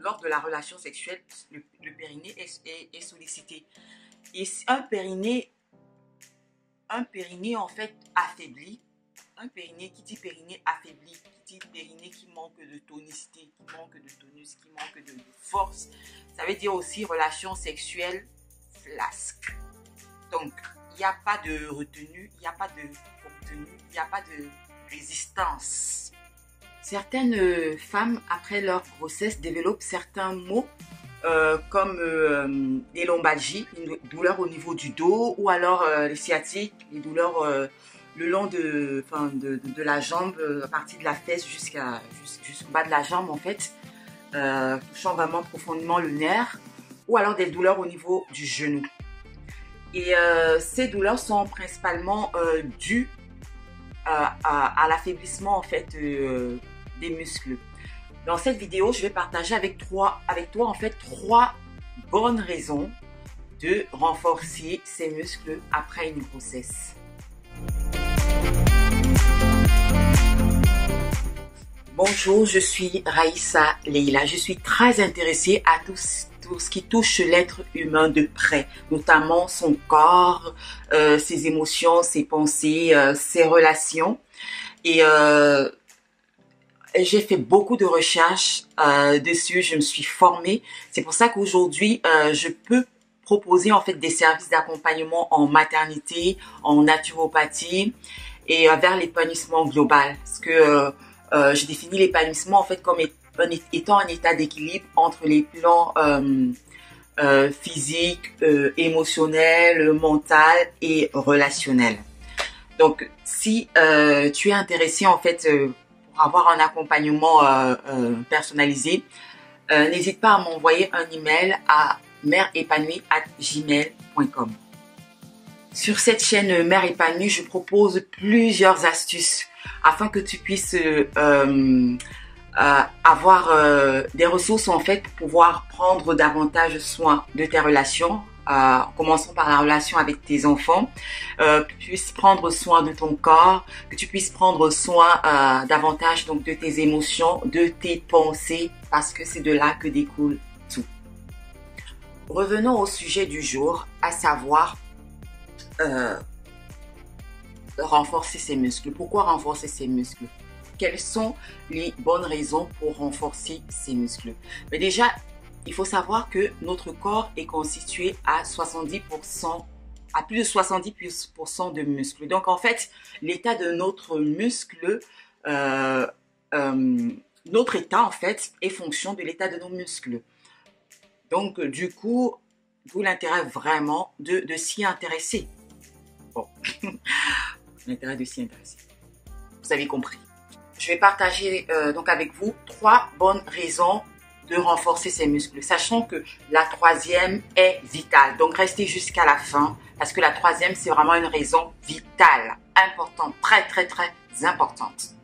lors de la relation sexuelle, le périnée est sollicité. Et un périnée en fait affaibli, un périnée qui dit périnée affaibli, qui dit périnée qui manque de tonicité, qui manque de tonus, qui manque de force, ça veut dire aussi relation sexuelle flasque. Donc, il n'y a pas de retenue, il n'y a pas de contenu, il n'y a pas de résistance. Certaines femmes, après leur grossesse, développent certains maux comme les lombalgies, une douleur au niveau du dos, ou alors les sciatiques, les douleurs le long de la jambe, à partir de la fesse jusqu'au bas de la jambe en fait, touchant vraiment profondément le nerf, ou alors des douleurs au niveau du genou. Et ces douleurs sont principalement dues à l'affaiblissement en fait des muscles. Dans cette vidéo, je vais partager avec toi en fait 3 bonnes raisons de renforcer ses muscles après une grossesse. Bonjour, je suis Raïssa Leila. Je suis très intéressée à tout ce qui touche l'être humain de près, notamment son corps, ses émotions, ses pensées, ses relations. Et j'ai fait beaucoup de recherches dessus, je me suis formée. C'est pour ça qu'aujourd'hui, je peux proposer en fait des services d'accompagnement en maternité, en naturopathie et vers l'épanouissement global. Parce que je définis l'épanouissement en fait comme étant un état d'équilibre entre les plans physiques, émotionnels, mental et relationnel. Donc, si tu es intéressé en fait pour avoir un accompagnement personnalisé, n'hésite pas à m'envoyer un email à mèreépanouie@gmail.com. Sur cette chaîne Mère Épanouie, je propose plusieurs astuces afin que tu puisses avoir des ressources en fait pour pouvoir prendre davantage soin de tes relations. Commençons par la relation avec tes enfants, que tu puisses prendre soin de ton corps, que tu puisses prendre soin davantage donc de tes émotions, de tes pensées, parce que c'est de là que découle tout. Revenons au sujet du jour, à savoir renforcer ses muscles. Pourquoi renforcer ses muscles? Quelles sont les bonnes raisons pour renforcer ses muscles? Mais déjà, il faut savoir que notre corps est constitué à 70%, à plus de 70% de muscles. Donc en fait, l'état de notre muscle, notre état en fait est fonction de l'état de nos muscles. Donc du coup, d'où l'intérêt vraiment de s'y intéresser. Bon, l'intérêt de s'y intéresser. Vous avez compris. Je vais partager donc avec vous 3 bonnes raisons de renforcer ses muscles, sachant que la 3e est vitale. Donc, restez jusqu'à la fin, parce que la 3e, c'est vraiment une raison vitale, importante, très, très, très importante.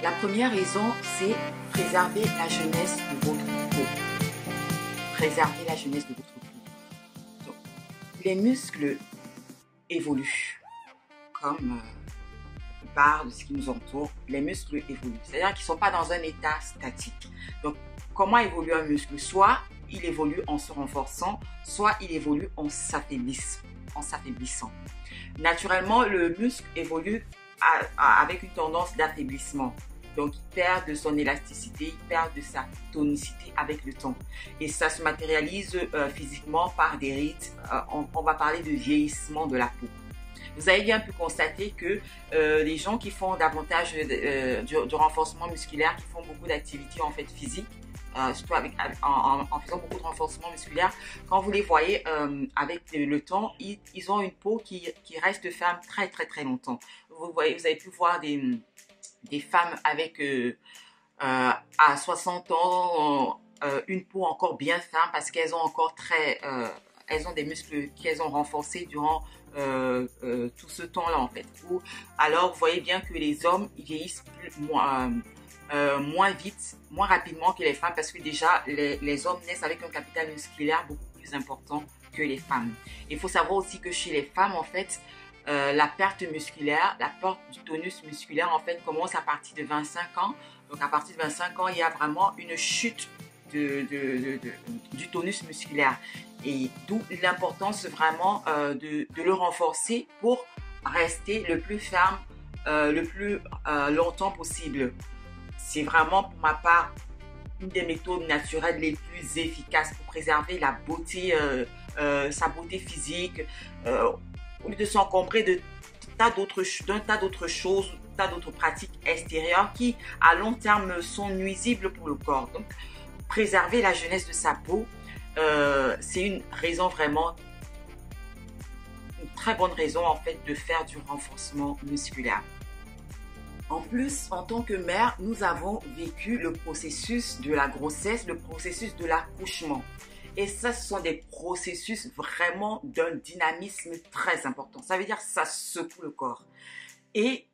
La première raison, c'est préserver la jeunesse de votre peau. Préserver la jeunesse de votre peau. Donc, les muscles évoluent, comme de ce qui nous entoure, les muscles évoluent. C'est-à-dire qu'ils ne sont pas dans un état statique. Donc, comment évolue un muscle? Soit il évolue en se renforçant, soit il évolue en s'affaiblissant. Naturellement, le muscle évolue avec une tendance d'affaiblissement. Donc, il perd de son élasticité, il perd de sa tonicité avec le temps. Et ça se matérialise physiquement par des rides. On va parler de vieillissement de la peau. Vous avez bien pu constater que les gens qui font davantage du renforcement musculaire, qui font beaucoup d'activités en fait physiques, surtout en faisant beaucoup de renforcement musculaire, quand vous les voyez avec le temps, ils ont une peau qui reste ferme très très très longtemps. Vous avez pu voir des femmes avec à 60 ans une peau encore bien ferme parce qu'elles ont encore elles ont des muscles qu'elles ont renforcés durant tout ce temps-là en fait. Alors vous voyez bien que les hommes ils vieillissent moins vite, moins rapidement que les femmes parce que déjà les hommes naissent avec un capital musculaire beaucoup plus important que les femmes. Il faut savoir aussi que chez les femmes en fait, la perte musculaire, la perte du tonus musculaire en fait commence à partir de 25 ans Donc à partir de 25 ans, il y a vraiment une chute du tonus musculaire. Et d'où l'importance vraiment de le renforcer pour rester le plus ferme, le plus longtemps possible. C'est vraiment pour ma part une des méthodes naturelles les plus efficaces pour préserver la beauté, sa beauté physique, au lieu de s'encombrer d'un tas d'autres choses, tas d'autres pratiques extérieures qui, à long terme, sont nuisibles pour le corps. Donc, préserver la jeunesse de sa peau, c'est une raison vraiment, une très bonne raison en fait de faire du renforcement musculaire. En plus, en tant que mère, nous avons vécu le processus de la grossesse, le processus de l'accouchement. Et ça, ce sont des processus vraiment d'un dynamisme très important. Ça veut dire que ça secoue le corps. Et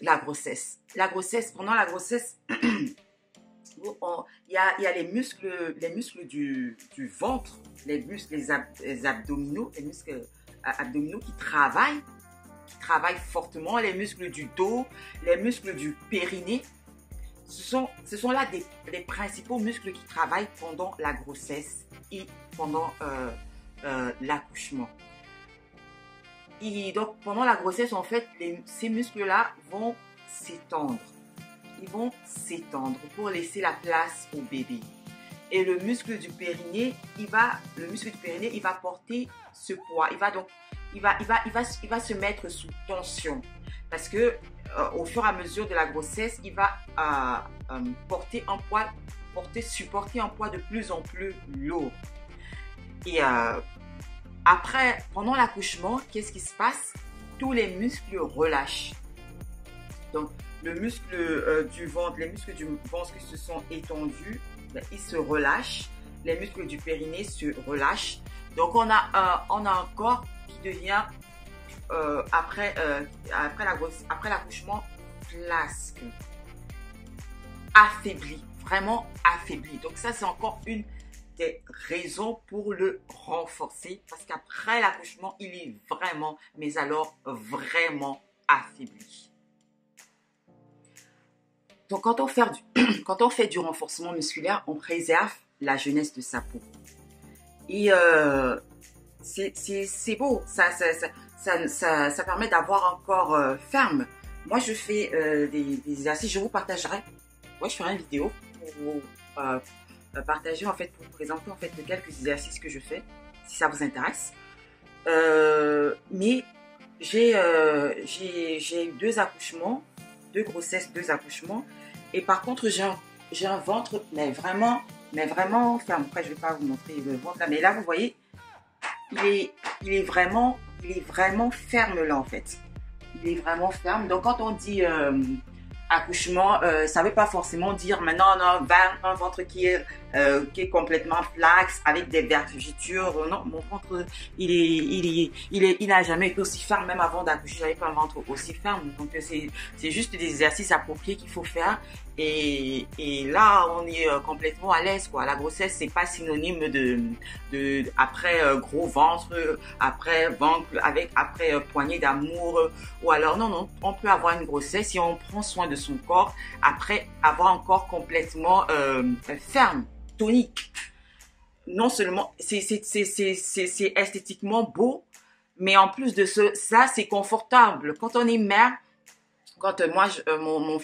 la grossesse. Pendant la grossesse, il y a les muscles du ventre, les muscles abdominaux, les muscles abdominaux qui travaillent fortement, les muscles du dos, les muscles du périnée. Ce sont là les principaux muscles qui travaillent pendant la grossesse et pendant l'accouchement. Et donc, pendant la grossesse, en fait, ces muscles-là vont s'étendre. Ils vont s'étendre pour laisser la place au bébé. Et le muscle du périnée, il va porter ce poids. Il va se mettre sous tension. Parce que au fur et à mesure de la grossesse, il va supporter un poids de plus en plus lourd. Et pendant l'accouchement, qu'est-ce qui se passe? Tous les muscles relâchent. Donc, le muscle du ventre, les muscles du ventre qui se sont étendus, ils se relâchent. Les muscles du périnée se relâchent. Donc, on a un corps qui devient, après l'accouchement, flasque, affaibli, vraiment affaibli. Donc, ça, c'est encore une des raisons pour le renforcer, parce qu'après l'accouchement, il est vraiment, mais alors vraiment affaibli. Donc, quand on fait du renforcement musculaire, on préserve la jeunesse de sa peau. Et c'est beau, ça permet d'avoir un corps ferme. Moi, je fais des exercices, je vous partagerai. Moi, je ferai une vidéo pour vous partager, en fait, pour vous présenter en fait quelques exercices que je fais, si ça vous intéresse. Mais j'ai eu 2 accouchements, 2 grossesses, 2 accouchements. Et par contre, j'ai un ventre, mais vraiment ferme. Après, je ne vais pas vous montrer le ventre là, mais là, vous voyez, il est vraiment ferme là, en fait. Il est vraiment ferme. Donc, quand on dit accouchement, ça ne veut pas forcément dire maintenant un ventre qui est complètement flax avec des vergetures. Non, mon ventre, il n'a jamais été aussi ferme. Même avant d'accoucher, j'avais pas un ventre aussi ferme. Donc c'est juste des exercices appropriés qu'il faut faire. Et là, on est complètement à l'aise, quoi. La grossesse, c'est pas synonyme de après gros ventre, après ventre, après poignée d'amour, ou alors non, on peut avoir une grossesse si on prend soin de son corps après avoir un corps complètement ferme, tonique. Non seulement c'est esthétiquement beau, mais en plus de ça, c'est confortable. Quand on est mère, quand moi, mon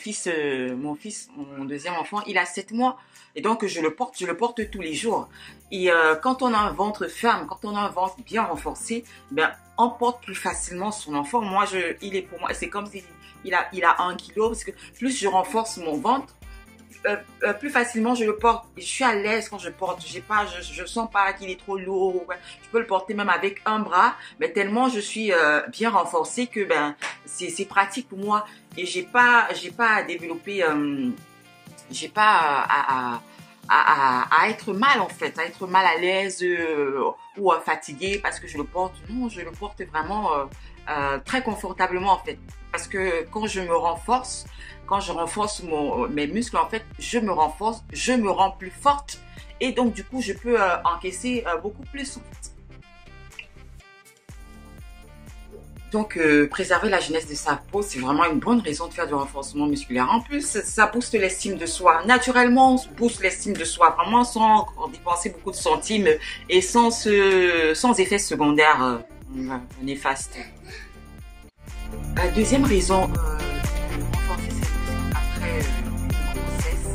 deuxième enfant, il a 7 mois. Et donc, je le porte tous les jours. Et quand on a un ventre ferme, quand on a un ventre bien renforcé, ben, on porte plus facilement son enfant. Moi, pour moi, c'est comme si il a 1 kilo, parce que plus je renforce mon ventre, plus facilement je le porte. Je suis à l'aise quand je porte. Je sens pas qu'il est trop lourd. Je peux le porter même avec un bras, mais tellement je suis bien renforcée que ben c'est pratique pour moi. Et j'ai pas à développer, j'ai pas à être mal en fait, à être mal à l'aise ou fatiguée parce que je le porte. Non, je le porte vraiment très confortablement en fait. Parce que quand je renforce mes muscles, en fait, je me renforce, je me rends plus forte. Et donc, du coup, je peux encaisser beaucoup plus. En fait. Donc, préserver la jeunesse de sa peau, c'est vraiment une bonne raison de faire du renforcement musculaire. En plus, ça booste l'estime de soi. Naturellement, on booste l'estime de soi, vraiment sans dépenser beaucoup de centimes et sans effets secondaires néfastes. La deuxième raison de renforcer ses muscles après une grossesse,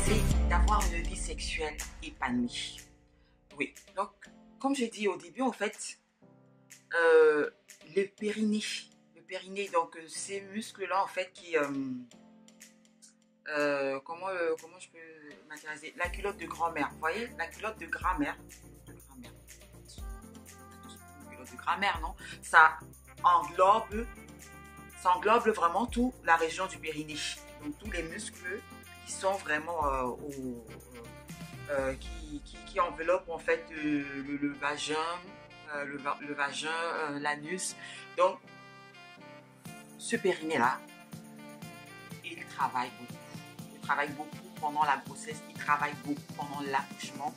c'est d'avoir une vie sexuelle épanouie. Oui, donc, comme j'ai dit au début, en fait, le périnée, donc ces muscles-là, en fait, qui, comment je peux matérialiser? La culotte de grand-mère, vous voyez, la culotte de grand-mère, culotte de grand-mère, non? Ça englobe vraiment toute la région du périnée, donc tous les muscles qui sont vraiment qui enveloppent en fait le vagin, l'anus. Donc, ce périnée-là, il travaille beaucoup. Il travaille beaucoup pendant la grossesse, il travaille beaucoup pendant l'accouchement.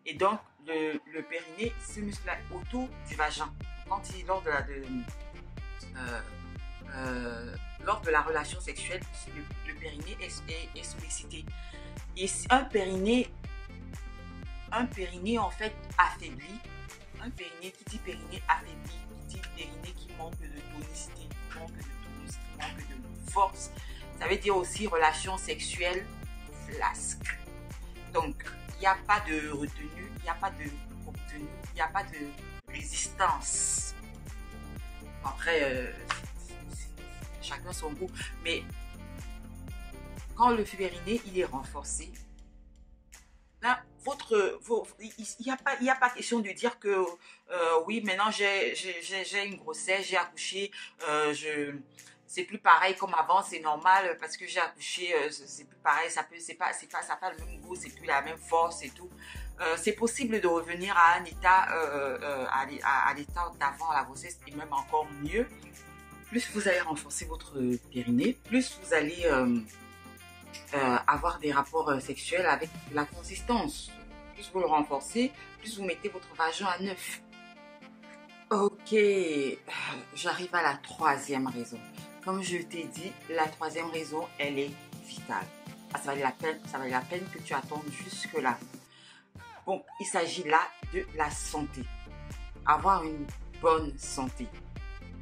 Et donc, le périnée, ce muscle-là autour du vagin. Quand il lors de la relation sexuelle, le périnée est sollicité. Et un périnée en fait affaibli, un périnée qui dit périnée affaibli, qui dit périnée qui manque de tonicité, qui manque de force, ça veut dire aussi relation sexuelle flasque. Donc, il n'y a pas de retenue, il n'y a pas de contenu, il n'y a pas de résistance. Après, chacun son goût, mais quand le périnée il est renforcé, là, il n'y a pas question de dire que oui, maintenant j'ai une grossesse, j'ai accouché, c'est plus pareil comme avant, c'est normal parce que j'ai accouché, c'est plus pareil, ça n'a pas le même goût, c'est plus la même force et tout. C'est possible de revenir à un état, à l'état d'avant la grossesse et même encore mieux. Plus vous allez renforcer votre périnée, plus vous allez avoir des rapports sexuels avec la consistance. Plus vous le renforcez, plus vous mettez votre vagin à neuf. Ok, j'arrive à la troisième raison. Comme je t'ai dit, la troisième raison, elle est vitale. Ça valait la peine que tu attendes jusque-là. Bon, il s'agit là de la santé. Avoir une bonne santé.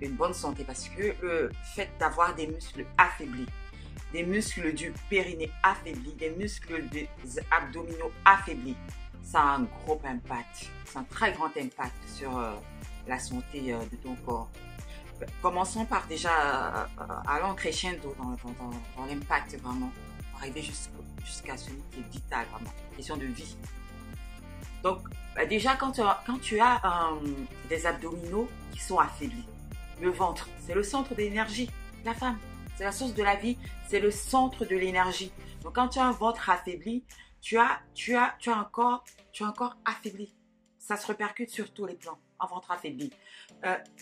Une bonne santé parce que le fait d'avoir des muscles affaiblis, des muscles du périnée affaiblis, des muscles des abdominaux affaiblis, ça a un gros impact. C'est un très grand impact sur la santé de ton corps. Commençons par déjà allons crescendo dans l'impact vraiment, pour arriver jusqu'à celui qui est vital vraiment, question de vie. Donc déjà quand tu as des abdominaux qui sont affaiblis, le ventre, c'est le centre de l'énergie. La femme, c'est la source de la vie, c'est le centre de l'énergie. Donc quand tu as un ventre affaibli, tu as un corps affaibli. Ça se répercute sur tous les plans, un ventre affaibli.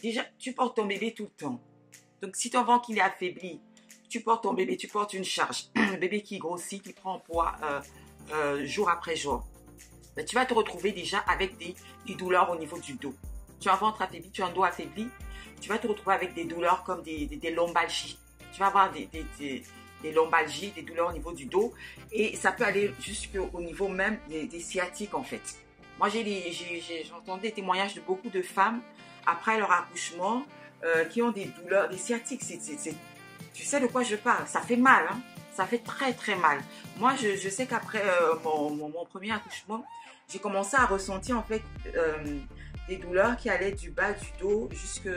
Déjà, tu portes ton bébé tout le temps. Donc si ton ventre il est affaibli, tu portes ton bébé, tu portes une charge. Le bébé qui grossit, qui prend poids jour après jour. Ben, tu vas te retrouver déjà avec des douleurs au niveau du dos. Tu as un ventre affaibli, tu as un dos affaibli, tu vas te retrouver avec des douleurs comme des lombalgies. Tu vas avoir des lombalgies, des douleurs au niveau du dos et ça peut aller jusqu'au niveau même des sciatiques en fait. Moi, j'ai entendu des témoignages de beaucoup de femmes après leur accouchement qui ont des douleurs, des sciatiques. Tu sais de quoi je parle, ça fait mal, hein? Ça fait très très mal. Moi, je sais qu'après mon premier accouchement, j'ai commencé à ressentir en fait des douleurs qui allaient du bas du dos jusqu'au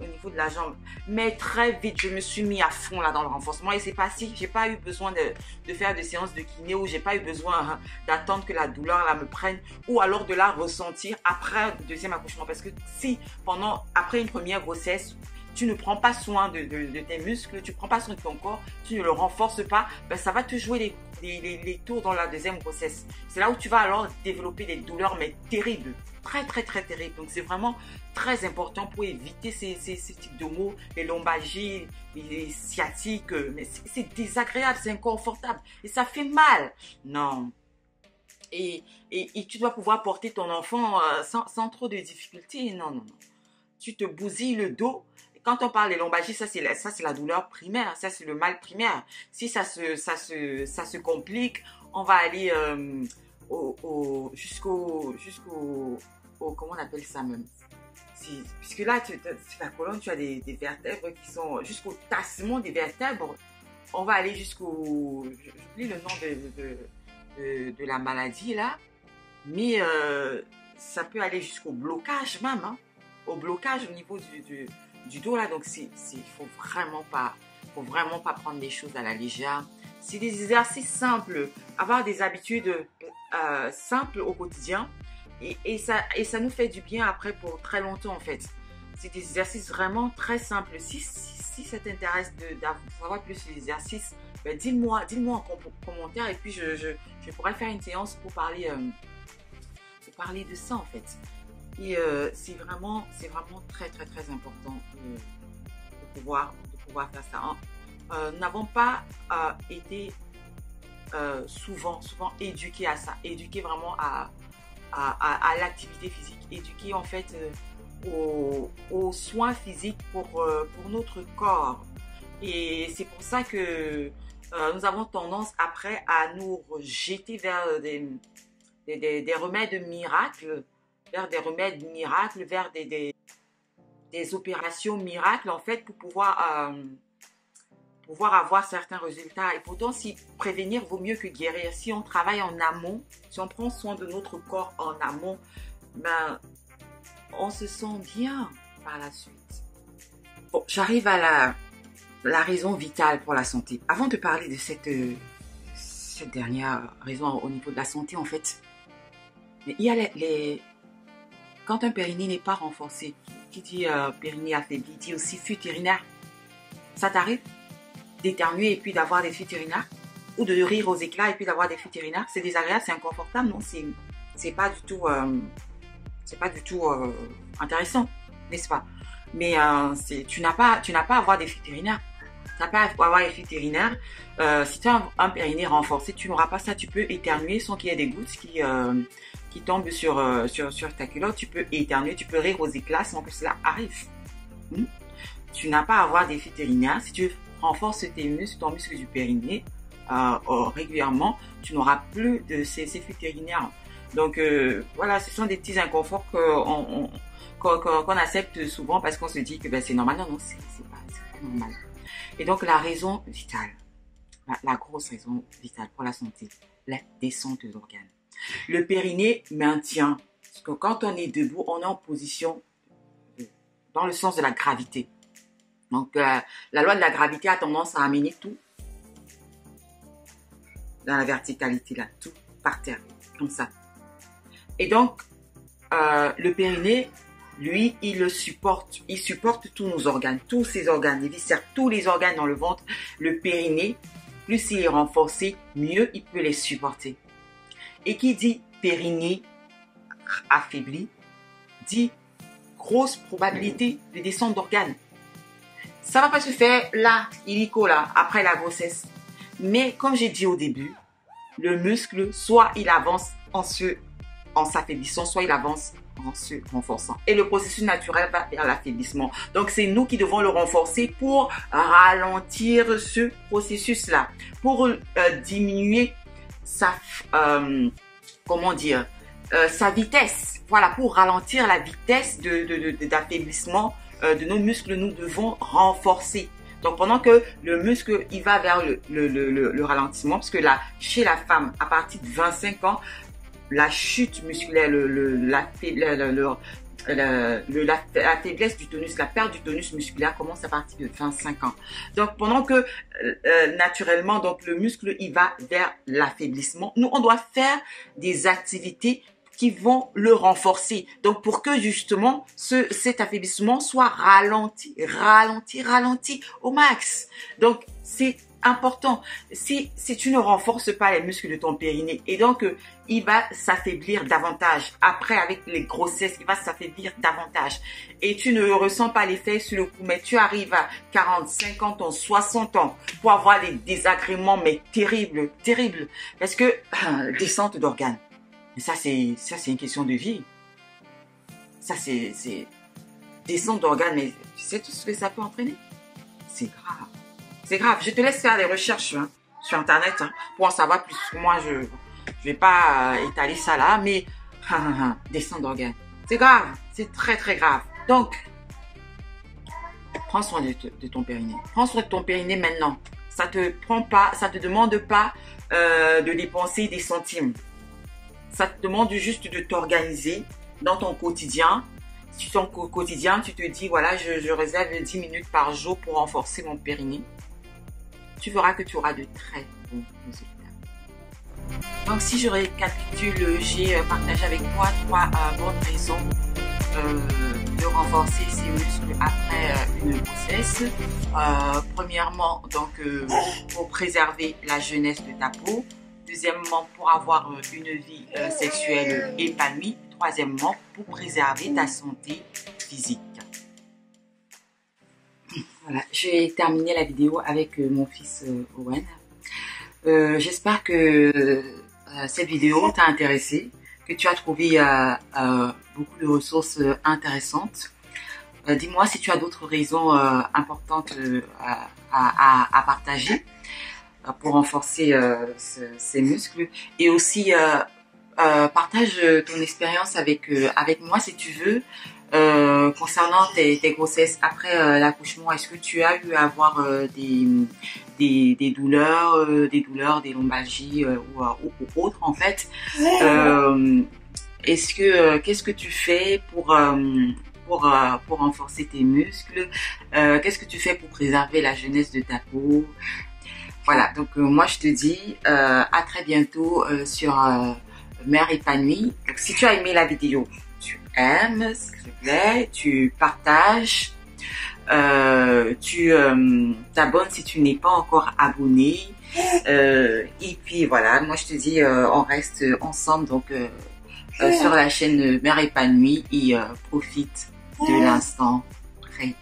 niveau de la jambe. Mais très vite, je me suis mis à fond là dans le renforcement et c'est passé. J'ai pas eu besoin de faire de séances de kiné ou j'ai pas eu besoin d'attendre que la douleur là me prenne ou alors de la ressentir après un deuxième accouchement. Parce que si après une première grossesse, tu ne prends pas soin de tes muscles, tu ne prends pas soin de ton corps, tu ne le renforces pas, ben ça va te jouer les tours dans la deuxième grossesse. C'est là où tu vas alors développer des douleurs, mais terribles, très très très terribles. Donc c'est vraiment très important pour éviter ces types de maux, les lombalgies, les sciatiques, mais c'est désagréable, c'est inconfortable et ça fait mal. Non. Et tu dois pouvoir porter ton enfant sans trop de difficultés. Non, non, non. Tu te bousilles le dos. quand on parle des lombalgies, ça c'est la douleur primaire, ça c'est le mal primaire. Si ça se complique, on va aller jusqu'au comment on appelle ça même. Puisque là, la colonne, tu as des vertèbres qui sont jusqu'au tassement des vertèbres. On va aller jusqu'au... J'oublie le nom de la maladie là. Mais ça peut aller jusqu'au blocage même. Hein, au blocage au niveau du dos là. Donc, il faut vraiment pas prendre les choses à la légère. C'est des exercices simples. Avoir des habitudes simples au quotidien. Et ça nous fait du bien après pour très longtemps en fait. C'est des exercices vraiment très simples. Si ça t'intéresse de savoir plus sur les exercices, ben dis-moi en commentaire et puis je pourrais faire une séance pour parler de ça en fait. Et c'est vraiment très très très important de pouvoir faire ça. Nous n'avons pas été souvent éduqués à ça, éduqués vraiment à l'activité physique, éduqués en fait aux soins physiques pour notre corps. Et c'est pour ça que nous avons tendance après à nous jeter vers des remèdes miracles, vers des opérations miracles en fait pour pouvoir avoir certains résultats. Et pourtant, si prévenir vaut mieux que guérir, si on travaille en amont, si on prend soin de notre corps en amont, ben, on se sent bien par la suite. Bon, j'arrive à la raison vitale pour la santé. Avant de parler de cette dernière raison au niveau de la santé, en fait, il y a quand un périnée n'est pas renforcé, qui dit périnée affaibli, dit aussi fuite urinaire. Ça t'arrive d'éternuer et puis d'avoir des fuites urinaires, ou de rire aux éclats et puis d'avoir des fuites urinaires? C'est désagréable, c'est inconfortable, non? C'est pas du tout intéressant, n'est-ce pas? Mais tu n'as pas à avoir des fuites urinaires. Tu n'as pas à avoir des fuites urinaires. Si tu as un périnée renforcé, tu n'auras pas ça. Tu peux éternuer sans qu'il y ait des gouttes qui tombent sur ta culotte. Tu peux éternuer, tu peux rire aux éclats sans que cela arrive. Tu n'as pas à avoir des fuites urinaires. Si tu renforces ton muscle du périnée régulièrement, tu n'auras plus de ces fuites urinaires. Donc voilà, ce sont des petits inconforts qu'on accepte souvent parce qu'on se dit que ben, c'est normal. Non, c'est pas normal. Et donc la raison vitale, la grosse raison vitale pour la santé, la descente de l'organe. Le périnée maintient, parce que quand on est debout, on est en position dans le sens de la gravité. Donc, la loi de la gravité a tendance à amener tout dans la verticalité, là, tout par terre, comme ça. Et donc, le périnée, lui, il supporte tous nos organes, tous ces organes, les viscères, tous les organes dans le ventre. Le périnée, plus il est renforcé, mieux il peut les supporter. Et qui dit périnée affaibli, dit grosse probabilité de descente d'organes. Ça va pas se faire là, illico là, après la grossesse. Mais comme j'ai dit au début, le muscle, soit il avance en s'affaiblissant, soit il avance en se renforçant. Et le processus naturel va vers l'affaiblissement. Donc, c'est nous qui devons le renforcer pour ralentir ce processus-là, pour diminuer sa vitesse. Voilà, pour ralentir la vitesse d'affaiblissement de nos muscles, nous devons renforcer. Donc, pendant que le muscle, il va vers le ralentissement, parce que là, chez la femme, à partir de 25 ans, la chute musculaire, la faiblesse du tonus, la perte du tonus musculaire commence à partir de 25 ans. Donc, pendant que naturellement, donc le muscle, il va vers l'affaiblissement, nous, on doit faire des activités qui vont le renforcer. Donc, pour que justement, cet affaiblissement soit ralenti au max. Donc, c'est important. Si tu ne renforces pas les muscles de ton périnée, et donc, il va s'affaiblir davantage. Après, avec les grossesses, il va s'affaiblir davantage. Et tu ne ressens pas l'effet sur le coup, mais tu arrives à 40, 50 ans, 60 ans pour avoir des désagréments, mais terribles. Parce que, descente d'organes. Ça, c'est une question de vie. Ça, c'est descente d'organes, mais tu sais tout ce que ça peut entraîner? C'est grave. C'est grave. Je te laisse faire des recherches hein, sur Internet hein, pour en savoir plus. Moi, je vais pas étaler ça là, mais descente d'organes. C'est grave. C'est très, très grave. Donc, prends soin de ton périnée. Prends soin de ton périnée maintenant. Ça te demande pas de dépenser des centimes. Ça te demande juste de t'organiser dans ton quotidien. Si ton quotidien, tu te dis, voilà, je réserve 10 minutes par jour pour renforcer mon périnée. Tu verras que tu auras de très bons résultats. Donc, si je récapitule, j'ai partagé avec toi 3 bonnes raisons de renforcer ses muscles après une grossesse. Premièrement, donc, pour préserver la jeunesse de ta peau. Deuxièmement, pour avoir une vie sexuelle épanouie. Troisièmement, pour préserver ta santé physique. Voilà, j'ai terminé la vidéo avec mon fils Owen. J'espère que cette vidéo t'a intéressé, que tu as trouvé beaucoup de ressources intéressantes. Dis-moi si tu as d'autres raisons importantes à partager pour renforcer ces muscles. Et aussi, partage ton expérience avec moi si tu veux. Concernant tes grossesses après l'accouchement, est-ce que tu as eu à avoir des douleurs, des lombalgies ou autres en fait? Qu'est-ce que tu fais pour renforcer tes muscles? Qu'est-ce que tu fais pour préserver la jeunesse de ta peau? Voilà, donc moi je te dis à très bientôt sur Mère épanouie. Donc si tu as aimé la vidéo, tu aimes, s'il te plaît, tu partages, tu t'abonnes si tu n'es pas encore abonné. Et puis voilà, moi je te dis, on reste ensemble donc sur la chaîne Mère épanouie et profite de l'instant présent.